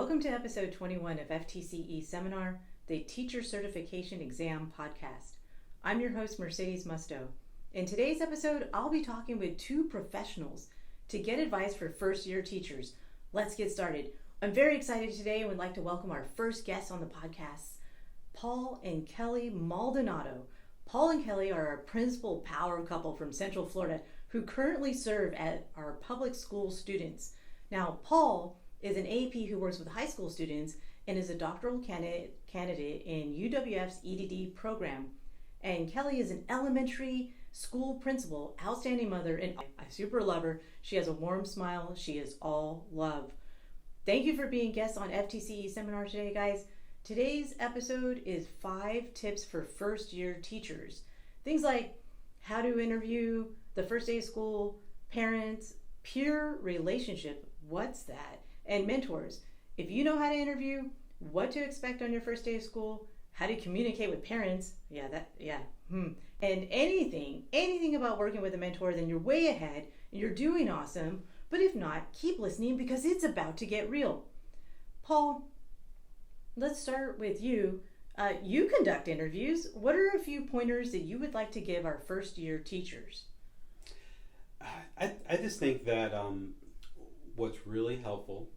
Welcome to episode 21 of FTCE Seminar, the Teacher Certification Exam podcast. I'm your host, Mercedes Musto. In today's episode, I'll be talking with two professionals to get advice for first-year teachers. Let's get started. I'm very excited today and would like to welcome our first guests on the podcast, Paul and Kelly Maldanado. Paul and Kelly are a principal power couple from Central Florida who currently serve as our public school students. Now, Paul is an AP who works with high school students and is a doctoral candidate in UWF's EDD program. And Kelly is an elementary school principal, outstanding mother, and I super love her. She has a warm smile. She is all love. Thank you for being guests on FTCE Seminar today, guys. Today's episode is 5 tips for first-year teachers. Things like how to interview, the first day of school, parents, peer relationship, what's that? And mentors. If you know how to interview, what to expect on your first day of school, how to communicate with parents, and anything about working with a mentor, then you're way ahead and you're doing awesome. But if not, keep listening because it's about to get real. Paul, let's start with you. You conduct interviews. What are a few pointers that you would like to give our first year teachers? I just think that what's really helpful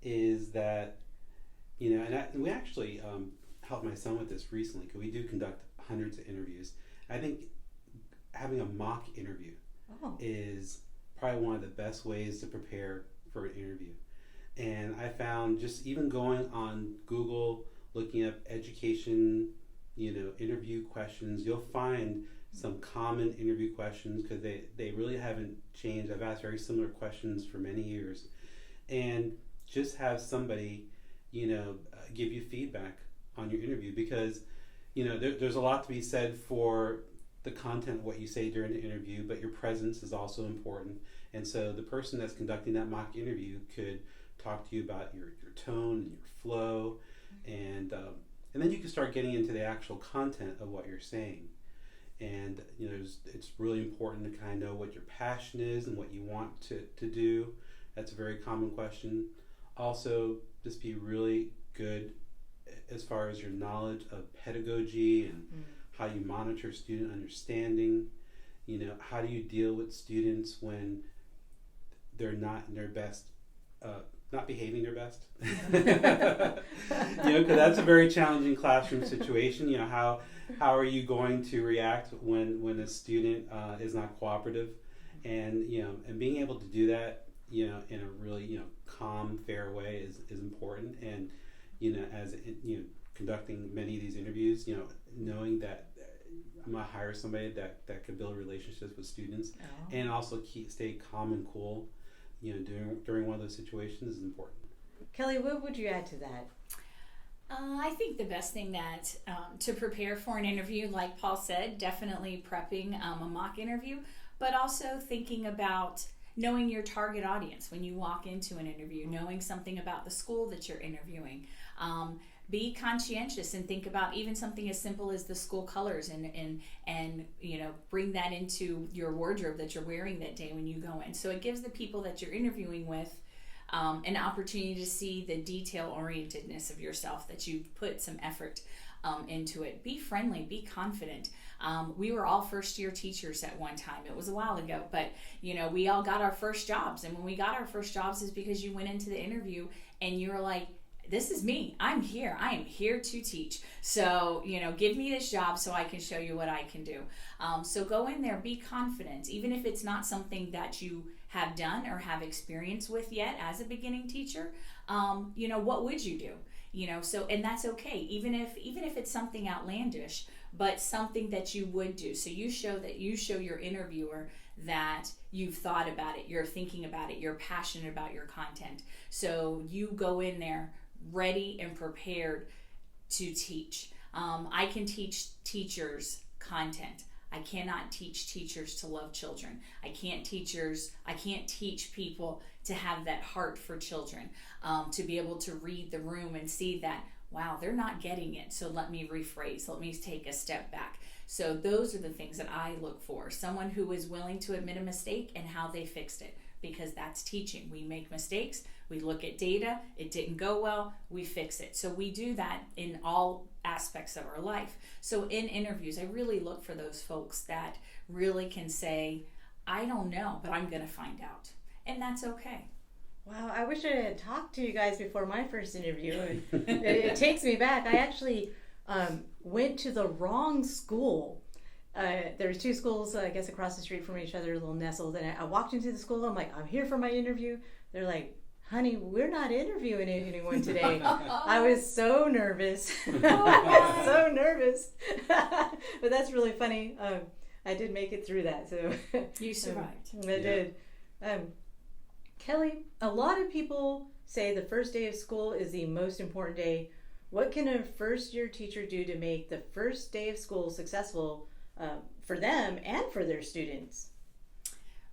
is that, and we actually helped my son with this recently because we do conduct hundreds of interviews. I think having a mock interview is probably one of the best ways to prepare for an interview. And I found just even going on Google, looking up education, interview questions, you'll find some common interview questions because they really haven't changed. I've asked very similar questions for many years. And just have somebody, give you feedback on your interview because, there's a lot to be said for the content, what you say during the interview, but your presence is also important. And so the person that's conducting that mock interview could talk to you about your tone and your flow, and then you can start getting into the actual content of what you're saying. And it's really important to kind of know what your passion is and what you want to do. That's a very common question. Also, just be really good as far as your knowledge of pedagogy and how you monitor student understanding. How do you deal with students when they're not in their best, not behaving their best? Because that's a very challenging classroom situation. How are you going to react when a student is not cooperative? And and being able to do that in a really calm, fair way is important. And as conducting many of these interviews, knowing that I'm gonna hire somebody that could build relationships with students and also stay calm and cool during one of those situations is important. Kelly, what would you add to that? I think the best thing that to prepare for an interview, like Paul said, definitely prepping a mock interview, but also thinking about knowing your target audience when you walk into an interview, knowing something about the school that you're interviewing. Be conscientious and think about even something as simple as the school colors and bring that into your wardrobe that you're wearing that day when you go in. So it gives the people that you're interviewing with an opportunity to see the detail-orientedness of yourself, that you put some effort into it. Be friendly, be confident. We were all first-year teachers at one time. It was a while ago, but we all got our first jobs. And when we got our first jobs is because you went into the interview and you were like, this is me. I'm here. I am here to teach. So, give me this job so I can show you what I can do. So go in there, be confident, even if it's not something that you have done or have experience with yet as a beginning teacher. What would you do? And that's okay. Even if it's something outlandish, but something that you would do. So you show your interviewer that you've thought about it, you're thinking about it, you're passionate about your content. So you go in there ready and prepared to teach. I can teach teachers content. I cannot teach teachers to love children. I can't teach people to have that heart for children, to be able to read the room and see that, wow, they're not getting it. So let me rephrase, let me take a step back. So those are the things that I look for. Someone who is willing to admit a mistake and how they fixed it. because that's teaching. We make mistakes, we look at data, it didn't go well, we fix it. So we do that in all aspects of our life. So in interviews, I really look for those folks that really can say, I don't know, but I'm going to find out. And that's okay. Wow, I wish I had talked to you guys before my first interview. It takes me back. I actually went to the wrong school. There's two schools, I guess, across the street from each other, little nestled. And I walked into the school. I'm like, I'm here for my interview. They're like, honey, we're not interviewing anyone today. I was so nervous. So nervous. But that's really funny. I did make it through that. So You survived. I did. Kelly, a lot of people say the first day of school is the most important day. What can a first-year teacher do to make the first day of school successful for them and for their students?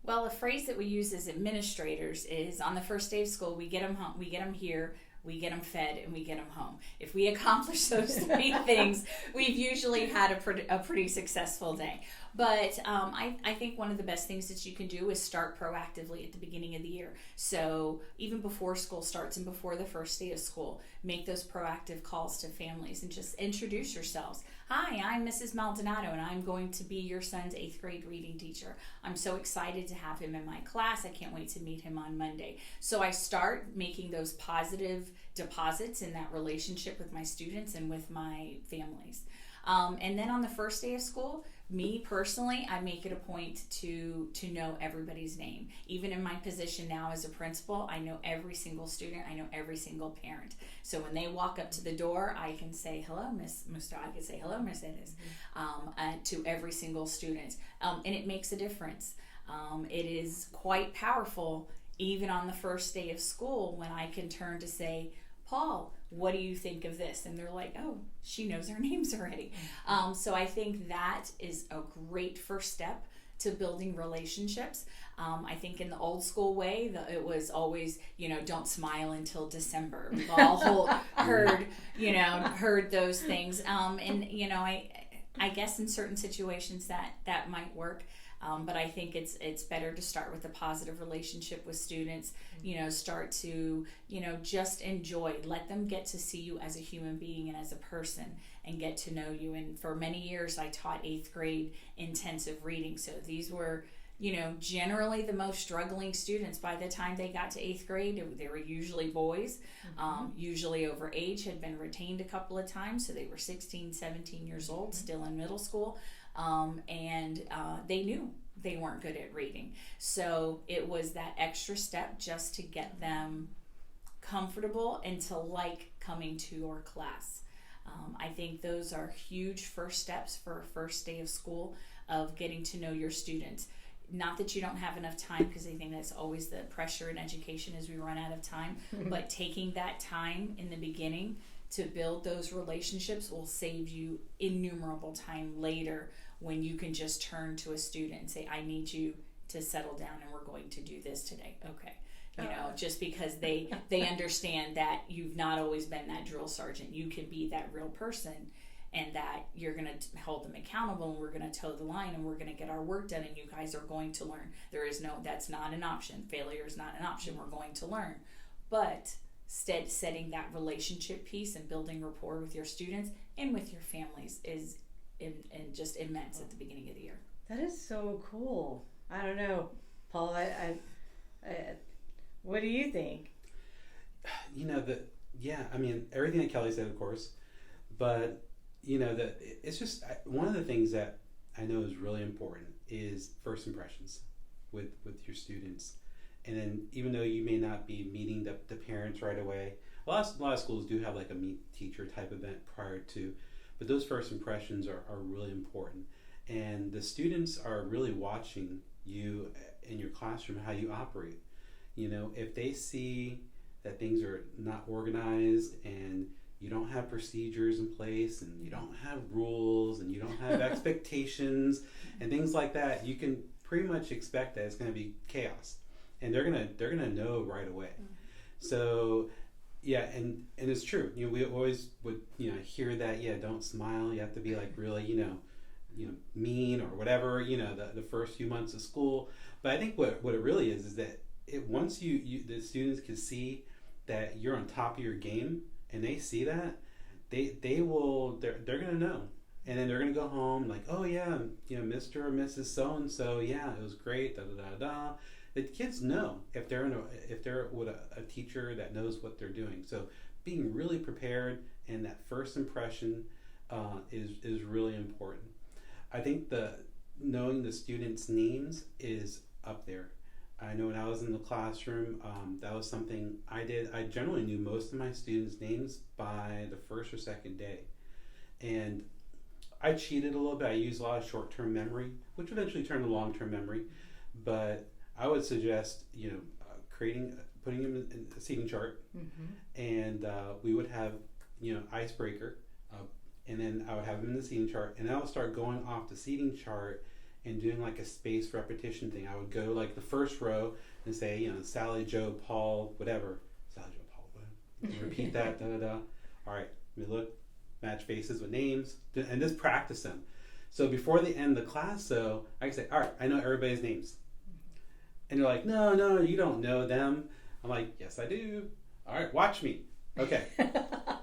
Well, a phrase that we use as administrators is, on the first day of school, we get them home, we get them here, we get them fed, and we get them home. If we accomplish those three things, we've usually had a pretty successful day. But I think one of the best things that you can do is start proactively at the beginning of the year. So even before school starts and before the first day of school, make those proactive calls to families and just introduce yourselves. Hi, I'm Mrs. Maldanado, and I'm going to be your son's 8th grade reading teacher. I'm so excited to have him in my class. I can't wait to meet him on Monday. So I start making those positive deposits in that relationship with my students and with my families. And then on the first day of school, me personally, I make it a point to know everybody's name. Even in my position now as a principal, I know every single student, I know every single parent. So when they walk up to the door, I can say, hello, Miss Musto, I can say, hello, Mercedes, to every single student. And it makes a difference. It is quite powerful, even on the first day of school, when I can turn to say, Paul, what do you think of this? And they're like, oh, she knows our names already. So I think that is a great first step to building relationships. I think in the old school way, it was always, don't smile until December. We've all heard those things. I guess in certain situations that might work. But I think it's better to start with a positive relationship with students, start to, just enjoy, let them get to see you as a human being and as a person and get to know you. And for many years, I taught 8th grade intensive reading. So these were, generally the most struggling students. By the time they got to 8th grade, they were usually boys, usually over age, had been retained a couple of times. So they were 16, 17 years old, still in middle school. And they knew they weren't good at reading. So it was that extra step just to get them comfortable and to like coming to your class. I think those are huge first steps for a first day of school, of getting to know your students. Not that you don't have enough time, because I think that's always the pressure in education as we run out of time, but taking that time in the beginning to build those relationships will save you innumerable time later, when you can just turn to a student and say, I need you to settle down and we're going to do this today. Okay. Just because they understand that you've not always been that drill sergeant. You can be that real person, and that you're going to hold them accountable, and we're going to toe the line, and we're going to get our work done, and you guys are going to learn. That's not an option. Failure is not an option. We're going to learn. But setting that relationship piece and building rapport with your students and with your families is just immense at the beginning of the year. That is so cool. I don't know, Paul. I what do you think? Everything that Kelly said, of course, but it's just one of the things that I know is really important is first impressions with your students. And then, even though you may not be meeting the parents right away, a lot of schools do have like a meet teacher type event prior to, but those first impressions are really important. And the students are really watching you in your classroom, how you operate. If they see that things are not organized, and you don't have procedures in place, and you don't have rules, and you don't have expectations and things like that, you can pretty much expect that it's going to be chaos. And they're gonna know right away. So yeah, and it's true. We always would hear that, don't smile. You have to be like really mean or whatever. The first few months of school. But I think what it really is that once the students can see that you're on top of your game, and they see that, they're gonna know, and then they're gonna go home like, oh yeah, Mr. or Mrs. So and so, yeah, it was great. Da da da da. The kids know if they're with a teacher that knows what they're doing. So being really prepared and that first impression is really important. I think knowing the students' names is up there. I know when I was in the classroom, that was something I did. I generally knew most of my students' names by the first or second day. And I cheated a little bit. I used a lot of short-term memory, which eventually turned to long-term memory. But I would suggest, putting them in a seating chart, and we would have, icebreaker, and then I would have them in the seating chart, and I would start going off the seating chart and doing like a spaced repetition thing. I would go like the first row and say, Sally, Joe, Paul, whatever. Sally, Joe, Paul, whatever. Repeat that, da da da. All right, let me look, match faces with names, and just practice them. So before the end of the class, though, I can say, all right, I know everybody's names. And they're like, no, you don't know them. I'm like, yes, I do. All right, watch me. Okay.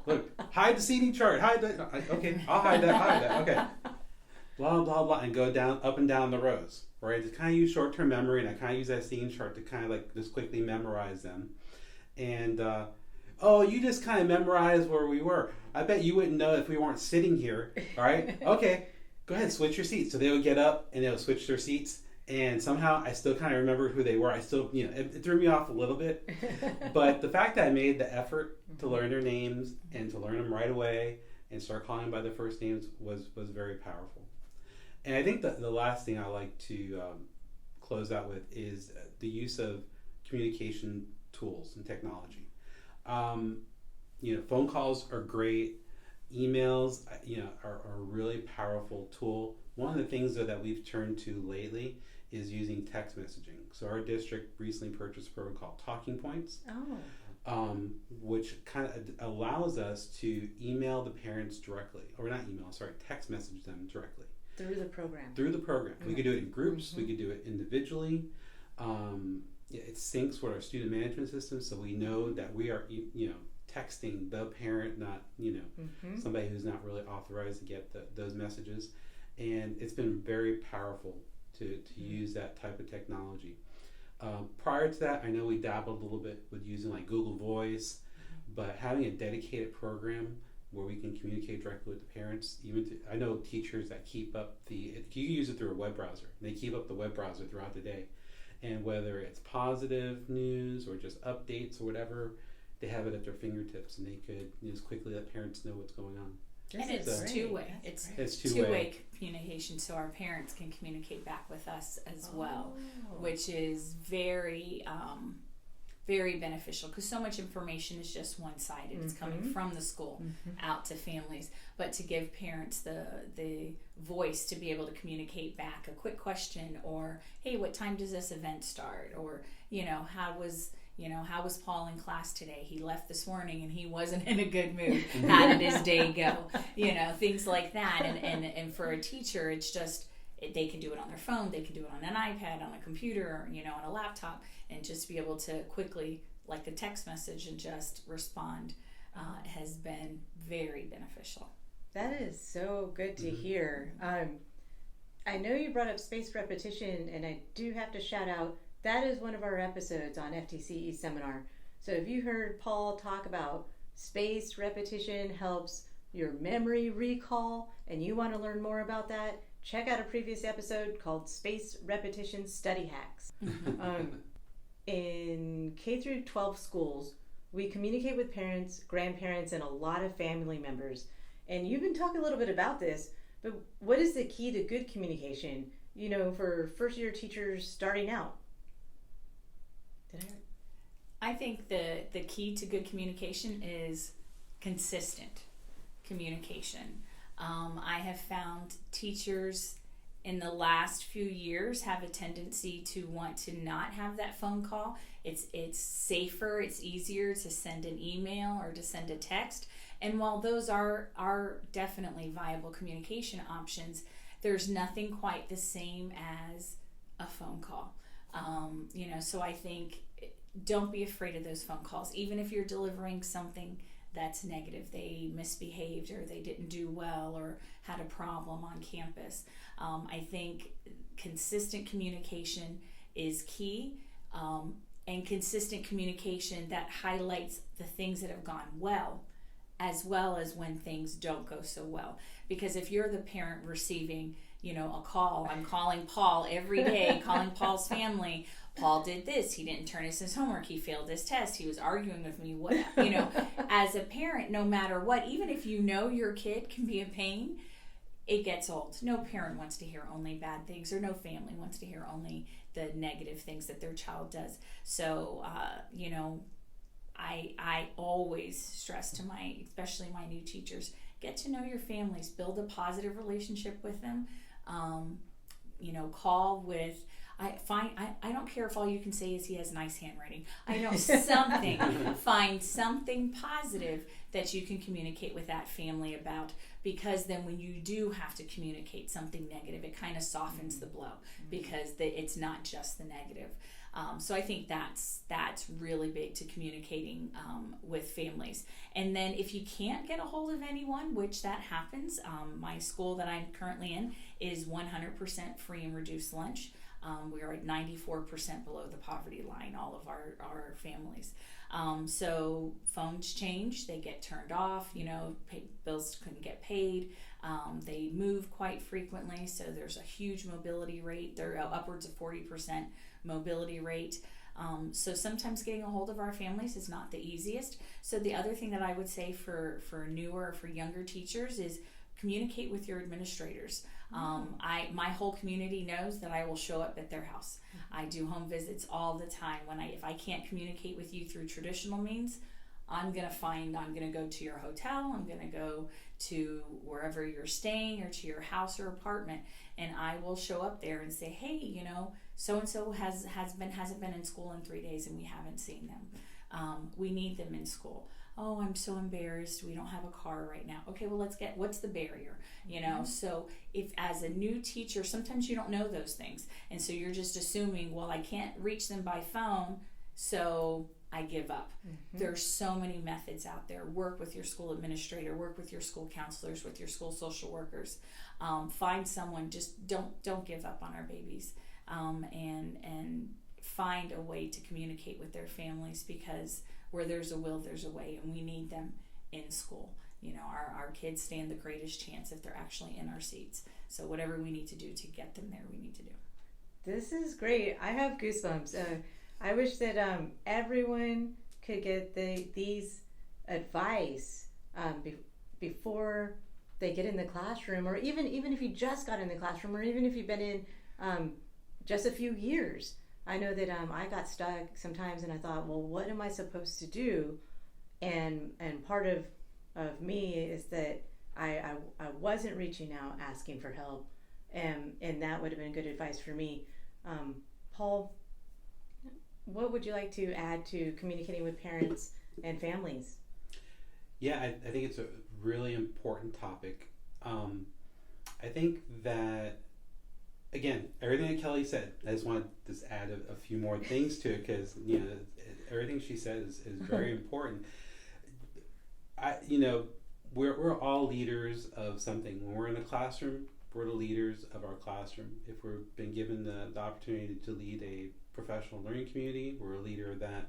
Look, hide the seating chart. Okay, I'll hide that. Okay. Blah, blah, blah, and go up and down the rows. Right? Just kind of use short-term memory, and I kind of use that seating chart to kind of like just quickly memorize them. And, you just kind of memorized where we were. I bet you wouldn't know if we weren't sitting here. All right? Okay, go ahead, switch your seats. So they would get up, and they would switch their seats. And somehow I still kind of remember who they were. I still, it threw me off a little bit. But the fact that I made the effort to learn their names and to learn them right away and start calling them by their first names was very powerful. And I think that the last thing I like to close out with is the use of communication tools and technology. Phone calls are great. Emails, are a really powerful tool. One of the things that we've turned to lately is using text messaging. So our district recently purchased a program called Talking Points, which kind of allows us to email the parents directly, or not email, sorry, text message them directly. Through the program. Mm-hmm. We could do it in groups. We could do it individually. It syncs with our student management system, so we know that we are, texting the parent, not, somebody who's not really authorized to get those messages. And it's been very powerful to use that type of technology. Prior to that, I know we dabbled a little bit with using like Google Voice, but having a dedicated program where we can communicate directly with the parents, I know teachers that keep up you use it through a web browser. And they keep up the web browser throughout the day. And whether it's positive news or just updates or whatever, they have it at their fingertips, and they could just quickly let parents know what's going on. And it's two-way. It's two-way communication, so our parents can communicate back with us as well, which is very, very beneficial, because so much information is just one-sided. It's coming from the school out to families, but to give parents the voice to be able to communicate back a quick question, or hey, what time does this event start, or how was Paul in class today? He left this morning and he wasn't in a good mood. How did his day go? Things like that. And for a teacher, it's just, they can do it on their phone, they can do it on an iPad, on a computer, on a laptop, and just be able to quickly, like a text message, and just respond has been very beneficial. That is so good to hear. I know you brought up spaced repetition, and I do have to shout out, that is one of our episodes on FTCE Seminar. So if you heard Paul talk about spaced repetition helps your memory recall, and you want to learn more about that, check out a previous episode called Spaced Repetition Study Hacks. In K through 12 schools, we communicate with parents, grandparents, and a lot of family members. And you've been talking a little bit about this, but what is the key to good communication, for first-year teachers starting out? I think the key to good communication is consistent communication. I have found teachers in the last few years have a tendency to want to not have that phone call. It's safer, it's easier to send an email or to send a text. And while those are definitely viable communication options, there's nothing quite the same as a phone call. So I think don't be afraid of those phone calls, even if you're delivering something that's negative. They misbehaved, or they didn't do well, or had a problem on campus. I think consistent communication is key, and consistent communication that highlights the things that have gone well as when things don't go so well. Because if you're the parent receiving, a call, I'm calling Paul every day, calling Paul's family, Paul did this, he didn't turn in his homework, he failed his test, he was arguing with me, as a parent, no matter what, even if your kid can be a pain, it gets old. No parent wants to hear only bad things, or no family wants to hear only the negative things that their child does. So, I always stress to especially my new teachers, get to know your families, build a positive relationship with them. Call with, I don't care if all you can say is he has nice handwriting. I know something. Find something positive that you can communicate with that family about, because then when you do have to communicate something negative, it kind of softens the blow, because it's not just the negative. So I think that's really big to communicating with families. And then if you can't get a hold of anyone, which that happens, my school that I'm currently in is 100% free and reduced lunch. We are at 94% below the poverty line, all of our families. So phones change, they get turned off, bills couldn't get paid. They move quite frequently, so there's a huge mobility rate. They're upwards of 40% mobility rate. So sometimes getting a hold of our families is not the easiest. So the other thing that I would say for newer, for younger teachers is communicate with your administrators. My whole community knows that I will show up at their house. I do home visits all the time. If I can't communicate with you through traditional means, I'm going to go to your hotel, I'm going to go to wherever you're staying, or to your house or apartment, and I will show up there and say, hey, so-and-so hasn't been in school in 3 days and we haven't seen them. We need them in school. Oh, I'm so embarrassed, we don't have a car right now. Okay, well, what's the barrier? So if as a new teacher, sometimes you don't know those things. And so you're just assuming, well, I can't reach them by phone, so I give up. There's so many methods out there. Work with your school administrator, work with your school counselors, with your school social workers. Find someone, just don't give up on our babies. And find a way to communicate with their families, because where there's a will, there's a way, and we need them in school. Our kids stand the greatest chance if they're actually in our seats. So whatever we need to do to get them there, we need to do. This is great. I have goosebumps. I wish that everyone could get these advice before they get in the classroom, or even if you just got in the classroom, or even if you've been in just a few years. I know that I got stuck sometimes, and I thought, well, what am I supposed to do? And part of me is that I wasn't reaching out asking for help, and that would have been good advice for me. Paul, what would you like to add to communicating with parents and families? Yeah, I think it's a really important topic. I think that, again, everything that Kelly said, I just want to just add a few more things to it, because everything she said is very important. We're all leaders of something. When we're in the classroom, we're the leaders of our classroom. If we've been given the opportunity to lead a professional learning community, we're a leader of that.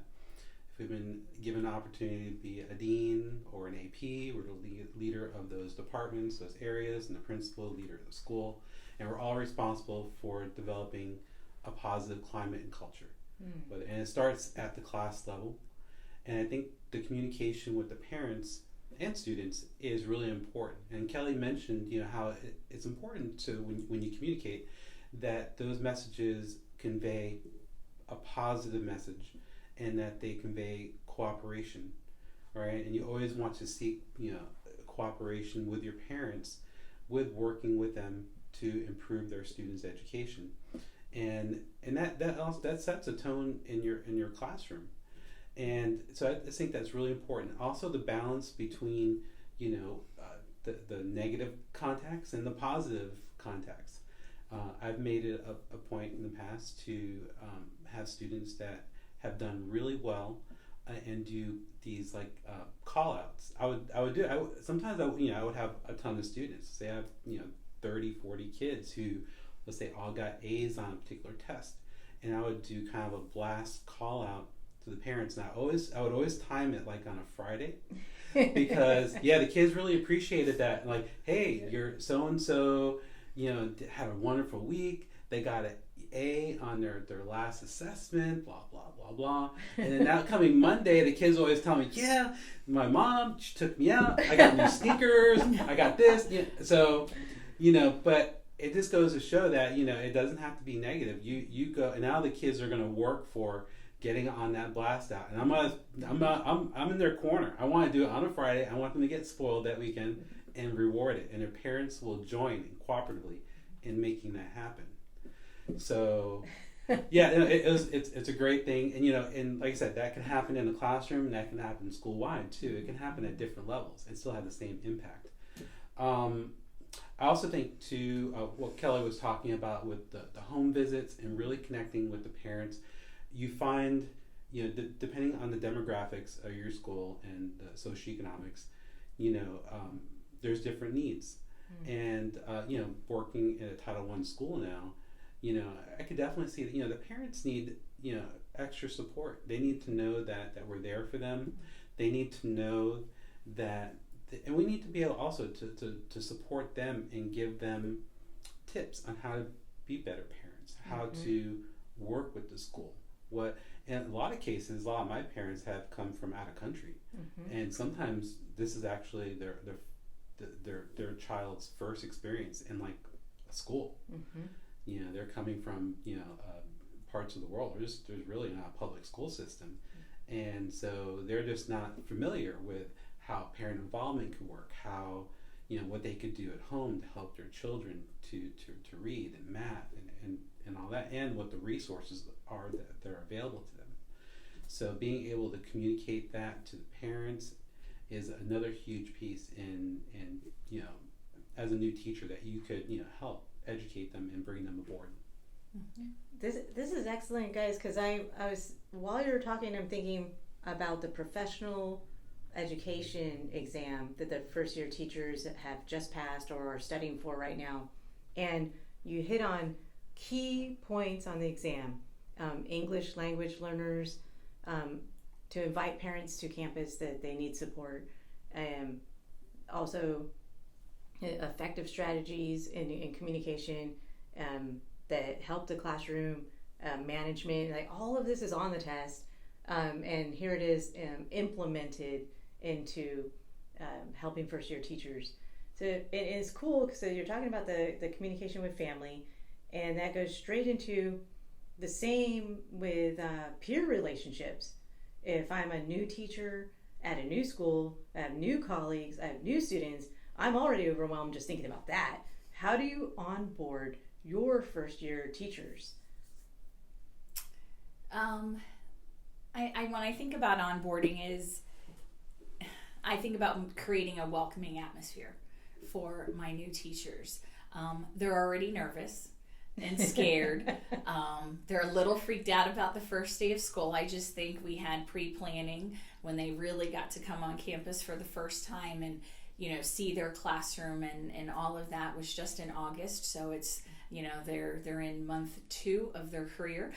If we've been given an opportunity to be a dean or an AP, we're the leader of those departments, those areas, and the principal, leader of the school. And we're all responsible for developing a positive climate and culture. And it starts at the class level. And I think the communication with the parents and students is really important. And Kelly mentioned, how it's important to, when you communicate, that those messages convey a positive message, and that they convey cooperation, right? And you always want to seek, cooperation with your parents, with working with them to improve their students' education, and that sets a tone in your classroom. And so I think that's really important. Also, the balance between the negative contacts and the positive contacts. I've made it a point in the past to have students that have done really well and do these like call outs. Sometimes I would have a ton of students. Say I have 30, 40 kids who, let's say, all got A's on a particular test, and I would do kind of a blast call out to the parents. And I would always time it like on a Friday, because the kids really appreciated that. Like, hey, you're so and so, had a wonderful week. They got an A on their last assessment, blah blah blah blah. And then that coming Monday, the kids always tell me, yeah, my mom, she took me out. I got new sneakers. I got this. So, but it just goes to show that it doesn't have to be negative. You go, and now the kids are going to work for getting on that blast out, and I'm in their corner. I want to do it on a Friday. I want them to get spoiled that weekend and reward it, and their parents will join cooperatively in making that happen. So it's a great thing, and like I said, that can happen in the classroom, and that can happen school wide too. It can happen at different levels and still have the same impact. I also think too, what Kelly was talking about with the home visits and really connecting with the parents. You find, depending on the demographics of your school and the socioeconomics, there's different needs. And, working at a Title I school now, I could definitely see that, the parents need, extra support. They need to know that we're there for them. They need to know that, and we need to be able also to support them and give them tips on how to be better parents, how to work with the school. In a lot of cases, a lot of my parents have come from out of country, and sometimes this is actually their child's first experience in like a school. They're coming from parts of the world where there's really not a public school system, and so they're just not familiar with how parent involvement could work, how what they could do at home to help their children to read and math and all that, and what the resources are that are available to them. So being able to communicate that to the parents is another huge piece in as a new teacher that you could help educate them and bring them aboard. This is excellent, guys, because I was, while you were talking, I'm thinking about the professional education exam that the first year teachers have just passed or are studying for right now, and you hit on key points on the exam. English language learners, to invite parents to campus that they need support, also effective strategies in communication that help the classroom management. Like, all of this is on the test, and here it is implemented into helping first year teachers. So it is cool, so you're talking about the communication with family, and that goes straight into the same with peer relationships. If I'm a new teacher at a new school, I have new colleagues, I have new students, I'm already overwhelmed just thinking about that. How do you onboard your first year teachers? When I think about onboarding I think about creating a welcoming atmosphere for my new teachers. They're already nervous and scared. They're a little freaked out about the first day of school. I just think we had pre-planning when they really got to come on campus for the first time and see their classroom, and all of that was just in August. So it's they're in month 2 of their career.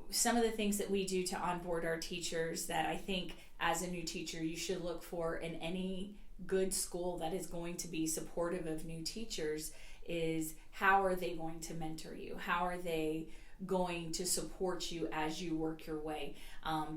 Some of the things that we do to onboard our teachers that I think as a new teacher you should look for in any good school that is going to be supportive of new teachers is, how are they going to mentor you? How are they going to support you as you work your way?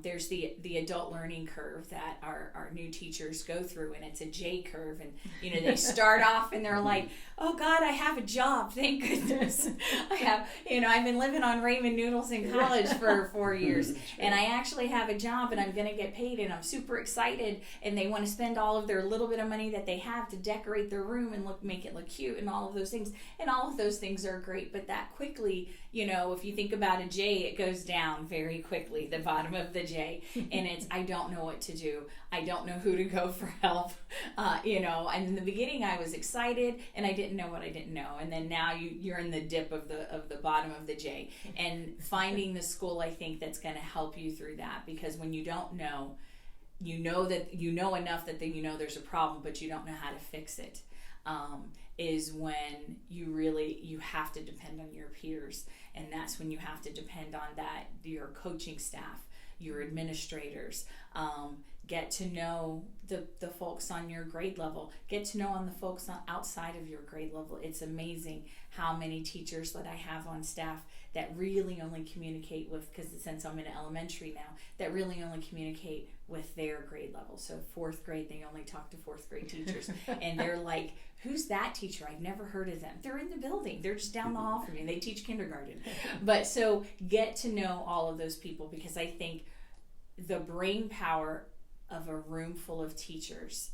There's the adult learning curve that our new teachers go through, and it's a J curve, and they start off and they're like, oh God, I have a job, thank goodness. I have I've been living on ramen noodles in college for 4 years, and I actually have a job, and I'm going to get paid, and I'm super excited, and they want to spend all of their little bit of money that they have to decorate their room and make it look cute and all of those things. And all of those things are great, but that quickly, if you think about a J, it goes down very quickly, the bottom of the J, and it's, I don't know what to do. I don't know who to go for help, and in the beginning I was excited and I didn't know what I didn't know. And then now you're in the dip of the bottom of the J, and finding the school, I think, that's going to help you through that, because when you don't know, that you know enough that there's a problem, but you don't know how to fix it, is when you have to depend on your peers. And that's when you have to depend on your coaching staff, your administrators, get to know the folks on your grade level, get to know on the folks outside of your grade level. It's amazing how many teachers that I have on staff that really only communicate with, because since I'm in elementary now, that really only communicate with their grade level. So 4th grade, they only talk to 4th grade teachers, and they're like, who's that teacher? I've never heard of them. They're in the building. They're just down the hall from me. They teach kindergarten. But so get to know all of those people, because I think the brain power of a room full of teachers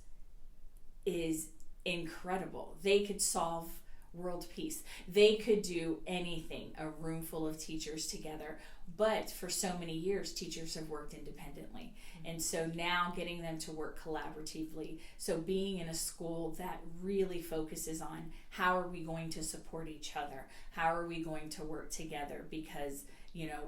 is incredible. They could solve world peace. They could do anything, a room full of teachers together. But for so many years, teachers have worked independently. And so now getting them to work collaboratively. So being in a school that really focuses on how are we going to support each other? How are we going to work together? Because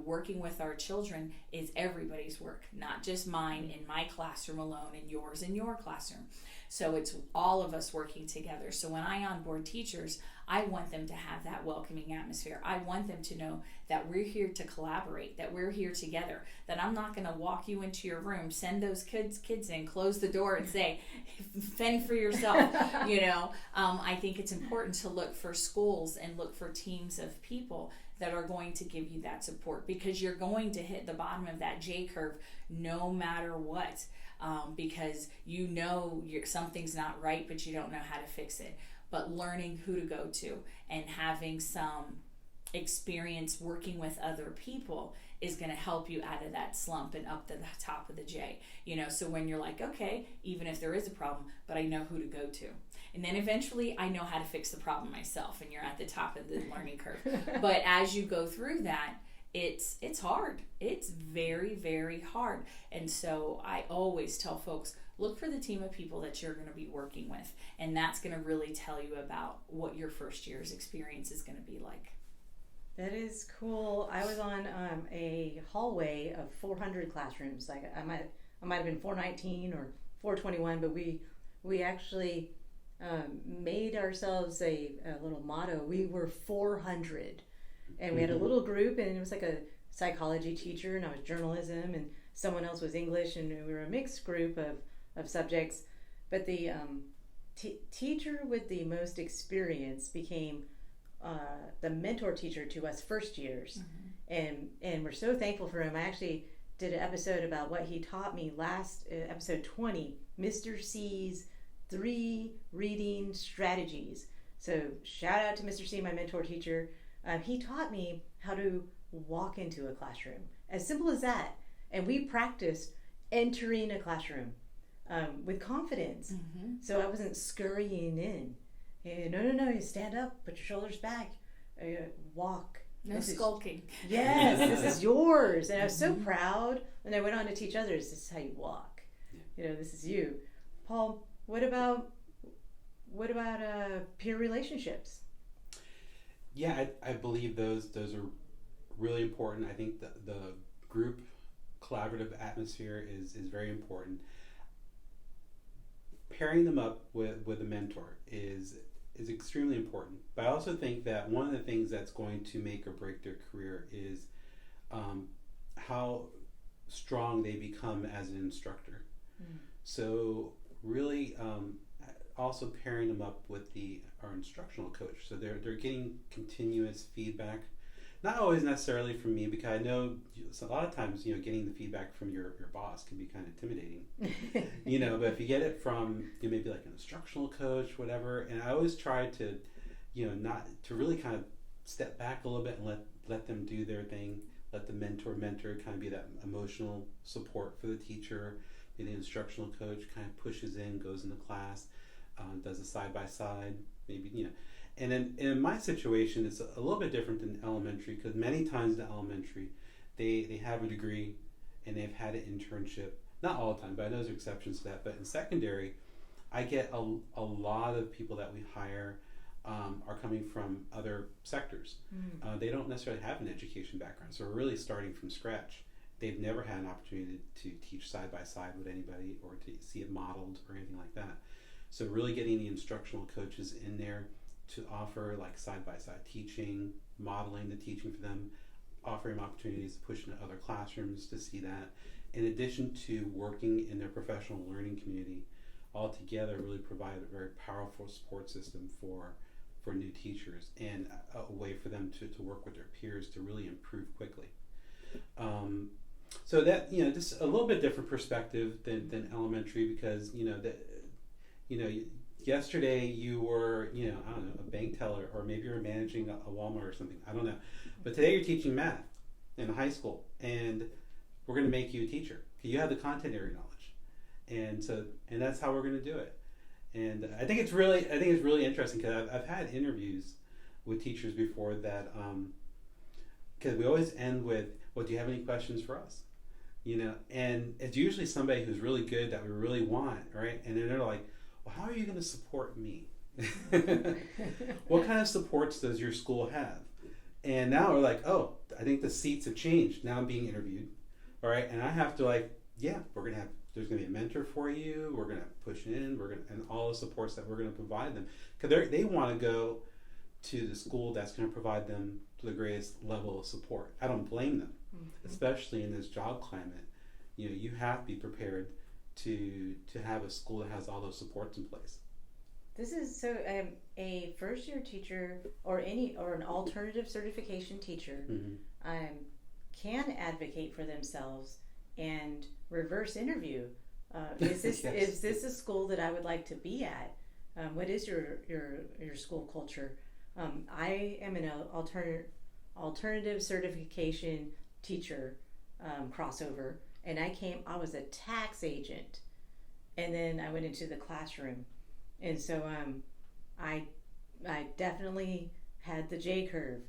working with our children is everybody's work, not just mine in my classroom alone and yours in your classroom. So it's all of us working together. So when I onboard teachers, I want them to have that welcoming atmosphere. I want them to know that we're here to collaborate, that we're here together, that I'm not going to walk you into your room, send those kids in, close the door and say, fend for yourself. I think it's important to look for schools and look for teams of people that are going to give you that support, because you're going to hit the bottom of that J curve no matter what, because something's not right, but you don't know how to fix it. But learning who to go to and having some experience working with other people is going to help you out of that slump and up to the top of the J. So when you're like, okay, even if there is a problem, but I know who to go to. And then eventually I know how to fix the problem myself, and you're at the top of the learning curve. But as you go through that, it's hard. It's very, very hard. And so I always tell folks, look for the team of people that you're going to be working with. And that's going to really tell you about what your first year's experience is going to be like. That is cool. I was on a hallway of 400 classrooms. Like I might have been 419 or 421, but we actually made ourselves a little motto. We were 400, and we had a little group, and it was like a psychology teacher, and I was journalism, and someone else was English, and we were a mixed group of subjects. But the teacher with the most experience became the mentor teacher to us first years. And we're so thankful for him. I actually did an episode about what he taught me last episode 20, Mr. C's 3 reading strategies. So shout out to Mr. C, my mentor teacher. He taught me how to walk into a classroom, as simple as that. And we practiced entering a classroom with confidence. So I wasn't scurrying in. No, you stand up, put your shoulders back, walk. No skulking. Yes, this is yours. And I was so proud. And I went on to teach others, this is how you walk. This is you. Paul, what about peer relationships? Yeah, I believe those are really important. I think the group collaborative atmosphere is very important. Pairing them up with a mentor is extremely important. But I also think that one of the things that's going to make or break their career is how strong they become as an instructor. So really also pairing them up with our instructional coach. So they're getting continuous feedback. Not always necessarily from me, because I know a lot of times, getting the feedback from your boss can be kind of intimidating. But if you get it from maybe like an instructional coach, whatever, and I always try to, not to really kind of step back a little bit and let them do their thing. Let the mentor kind of be that emotional support for the teacher. The instructional coach kind of pushes in, goes into class, does a side-by-side, maybe, And then in my situation, it's a little bit different than elementary, because many times in elementary, they have a degree and they've had an internship. Not all the time, but I know there's exceptions to that. But in secondary, I get a lot of people that we hire are coming from other sectors. They don't necessarily have an education background, so we're really starting from scratch. They've never had an opportunity to teach side by side with anybody or to see it modeled or anything like that. So really getting the instructional coaches in there to offer like side by side teaching, modeling the teaching for them, offering opportunities to push into other classrooms to see that, in addition to working in their professional learning community, all together really provide a very powerful support system for new teachers and a way for them to work with their peers to really improve quickly. So that, just a little bit different perspective than elementary, because, yesterday you were, I don't know, a bank teller, or maybe you're managing a Walmart or something. I don't know. But today you're teaching math in high school, and we're going to make you a teacher. You have the content area knowledge, and that's how we're going to do it. And I think it's really interesting, because I've had interviews with teachers before that, because we always end with, well, do you have any questions for us? And it's usually somebody who's really good that we really want, right? And then they're like, well, how are you going to support me? What kind of supports does your school have? And now we're like, oh, I think the seats have changed. Now I'm being interviewed, all right? And I have to there's going to be a mentor for you. We're going to push in. And all the supports that we're going to provide them, because they want to go to the school that's going to provide them the greatest level of support. I don't blame them, especially in this job climate. You have to be prepared to have a school that has all those supports in place. This is so a first-year teacher or an alternative certification teacher can advocate for themselves and reverse interview. Is this Yes. Is this a school that I would like to be at? What is your school culture? I am an alternative certification teacher crossover, and I was a tax agent, and then I went into the classroom, and so I definitely had the J curve,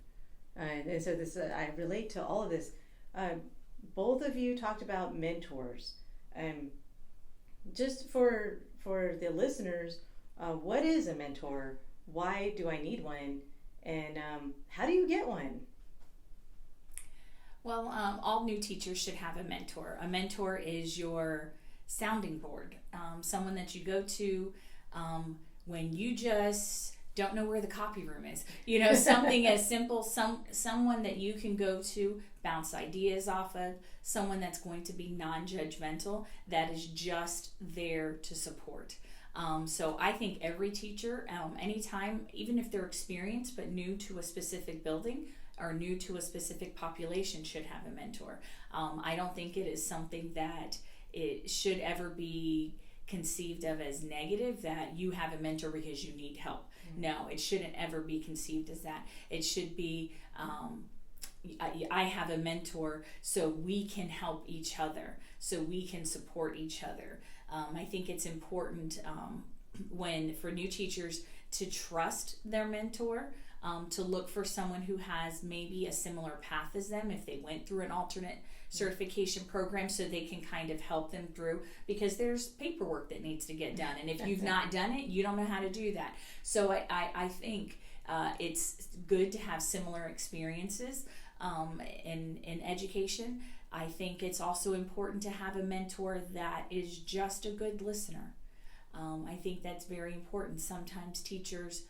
and so this I relate to all of this. Both of you talked about mentors. Just for the listeners, what is a mentor? Why do I need one? And how do you get one? Well, all new teachers should have a mentor. A mentor is your sounding board, someone that you go to when you just don't know where the copy room is. Something as simple, someone that you can go to, bounce ideas off of, someone that's going to be non-judgmental, that is just there to support. So I think every teacher, anytime, even if they're experienced but new to a specific building or new to a specific population, should have a mentor. I don't think it is something that it should ever be conceived of as negative, that you have a mentor because you need help. No, it shouldn't ever be conceived as that. It should be, I have a mentor so we can help each other, so we can support each other. I think it's important for new teachers to trust their mentor, to look for someone who has maybe a similar path as them if they went through an alternate certification program, so they can kind of help them through, because there's paperwork that needs to get done, and if you've not done it, you don't know how to do that. So I think it's good to have similar experiences in education. I think it's also important to have a mentor that is just a good listener. I think that's very important. Sometimes teachers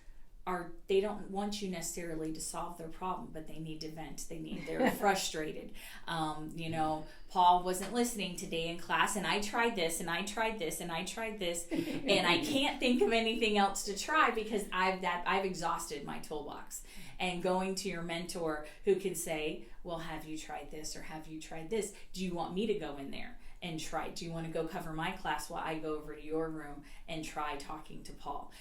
they don't want you necessarily to solve their problem, but they need to vent. They're frustrated. Paul wasn't listening today in class, and I tried this, and I tried this, and I tried this, and I can't think of anything else to try because I've exhausted my toolbox. And going to your mentor who can say, well, have you tried this or have you tried this? Do you want me to go in there? and try? Do you want to go cover my class while I go over to your room and try talking to Paul?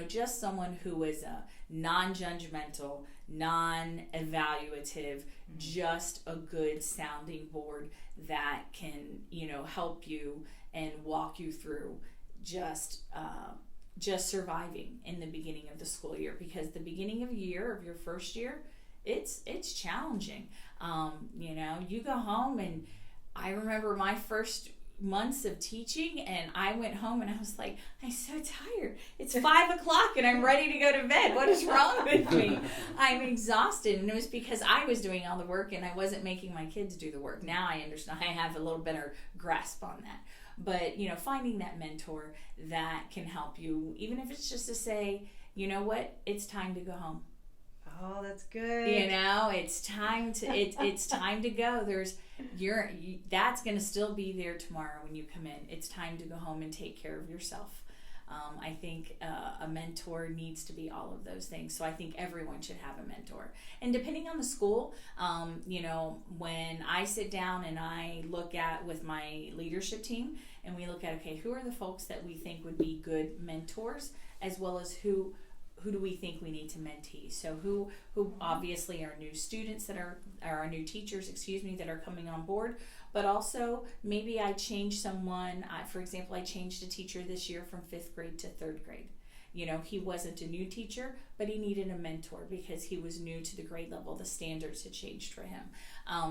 Just someone who is a non-judgmental, non-evaluative, just a good sounding board that can, help you and walk you through just surviving in the beginning of the school year, because the beginning of the year of your first year, it's challenging. You go home, and I remember my first months of teaching, and I went home and I was like, I'm so tired. It's 5 o'clock and I'm ready to go to bed. What is wrong with me? I'm exhausted. And it was because I was doing all the work and I wasn't making my kids do the work. Now I understand. I have a little better grasp on that. But, finding that mentor that can help you, even if it's just to say, you know what, it's time to go home. Oh, that's good. It's time to it's time to go. That's going to still be there tomorrow when you come in. It's time to go home and take care of yourself. I think a mentor needs to be all of those things. So I think everyone should have a mentor. And depending on the school, when I sit down and I look at with my leadership team and we look at, okay, who are the folks that we think would be good mentors, as well as who do we think we need to mentee? So who obviously are new students that are our new teachers, that are coming on board, but also maybe I change someone. For example, I changed a teacher this year from 5th grade to 3rd grade. He wasn't a new teacher, but he needed a mentor because he was new to the grade level. The standards had changed for him.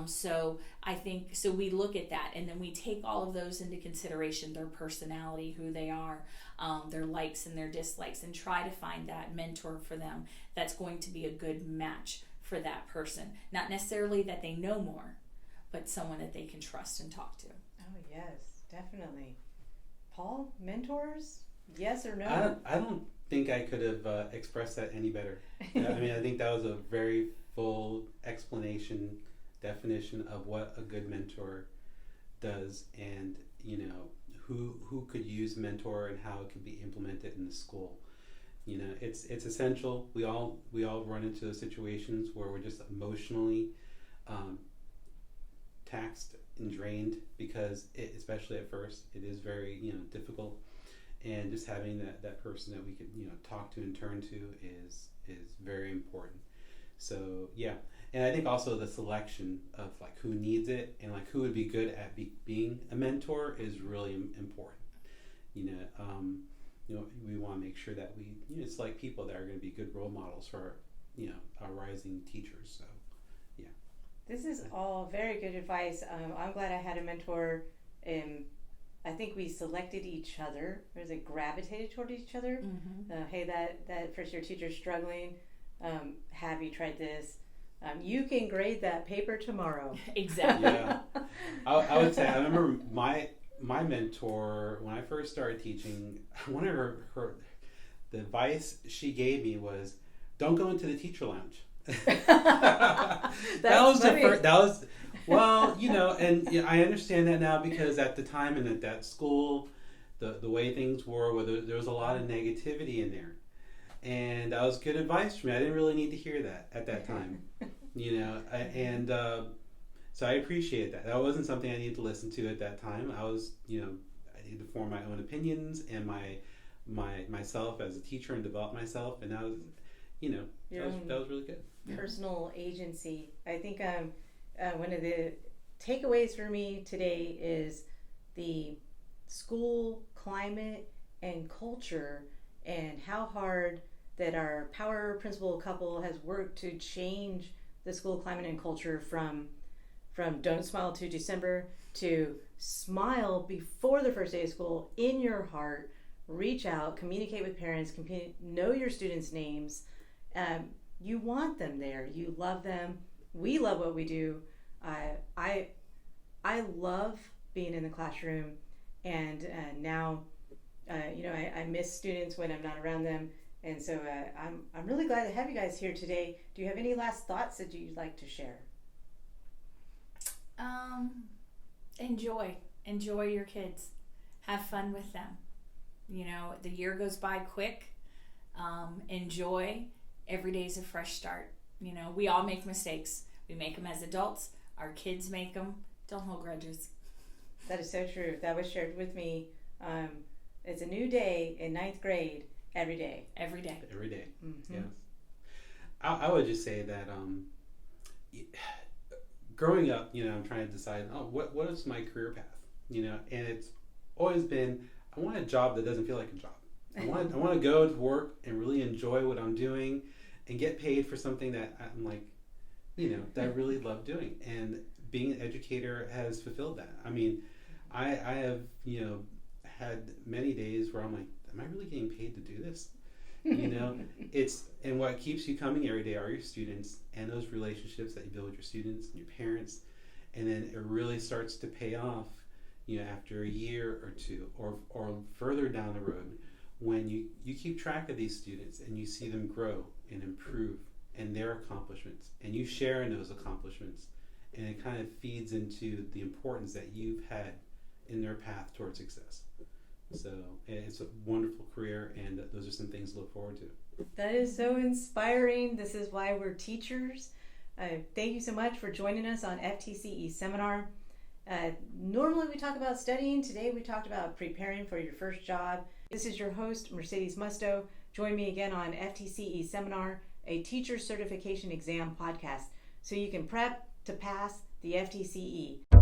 So I think, we look at that, and then we take all of those into consideration, their personality, who they are, their likes and their dislikes, and try to find that mentor for them that's going to be a good match for that person. Not necessarily that they know more, but someone that they can trust and talk to. Oh, yes, definitely. Paul, mentors? Yes or no? I don't think I could have expressed that any better. I think that was a very full definition of what a good mentor does, and who could use mentor and how it could be implemented in the school. It's essential. We all run into those situations where we're just emotionally taxed and drained, because especially at first, it is very difficult. And just having that person that we could talk to and turn to is very important. So yeah, and I think also the selection of who needs it and who would be good at being a mentor is really important. We want to make sure that we it's people that are going to be good role models for our rising teachers. So yeah, this is all very good advice. I'm glad I had a mentor. I think we selected each other, or is it gravitated toward each other? Mm-hmm. Hey, that first year teacher's struggling. Have you tried this? You can grade that paper tomorrow. Exactly. Yeah. I would say, I remember my mentor, when I first started teaching, one of her the advice she gave me was, don't go into the teacher lounge. That was well, and I understand that now, because at the time and at that school, the way things were, where there was a lot of negativity in there, and that was good advice for me. I didn't really need to hear that at that time, so I appreciate that. That wasn't something I needed to listen to at that time. I was, I needed to form my own opinions and myself as a teacher and develop myself, and that was, that was really good. Personal agency. I think one of the takeaways for me today is the school climate and culture, and how hard that our power principal couple has worked to change the school climate and culture from don't smile to December to smile before the first day of school, in your heart, reach out, communicate with parents, know your students' names. You want them there. You love them. We love what we do. I love being in the classroom, and now I miss students when I'm not around them, and so I'm really glad to have you guys here today. Do you have any last thoughts that you'd like to share? Enjoy your kids. Have fun with them. The year goes by quick. Enjoy. Every day's a fresh start. We all make mistakes. We make them as adults. Our kids make them. Don't hold grudges. That is so true. That was shared with me. It's a new day in 9th grade every day. Every day. Every day. Mm-hmm. Yes. I would just say that growing up, I'm trying to decide, what is my career path? And it's always been, I want a job that doesn't feel like a job. I want to go to work and really enjoy what I'm doing and get paid for something that I'm like, that I really love doing. And being an educator has fulfilled that. I mean, I have, had many days where I'm like, am I really getting paid to do this? And what keeps you coming every day are your students and those relationships that you build with your students and your parents. And then it really starts to pay off, after a year or two or further down the road, when you keep track of these students and you see them grow and improve and their accomplishments, and you share in those accomplishments, and it kind of feeds into the importance that you've had in their path towards success. So it's a wonderful career, and those are some things to look forward to. That is so inspiring. This is why we're teachers. Thank you so much for joining us on FTCE Seminar. Normally we talk about studying. Today we talked about preparing for your first job. This is your host, Mercedes Musto. Join me again on FTCE Seminar, a teacher certification exam podcast, so you can prep to pass the FTCE.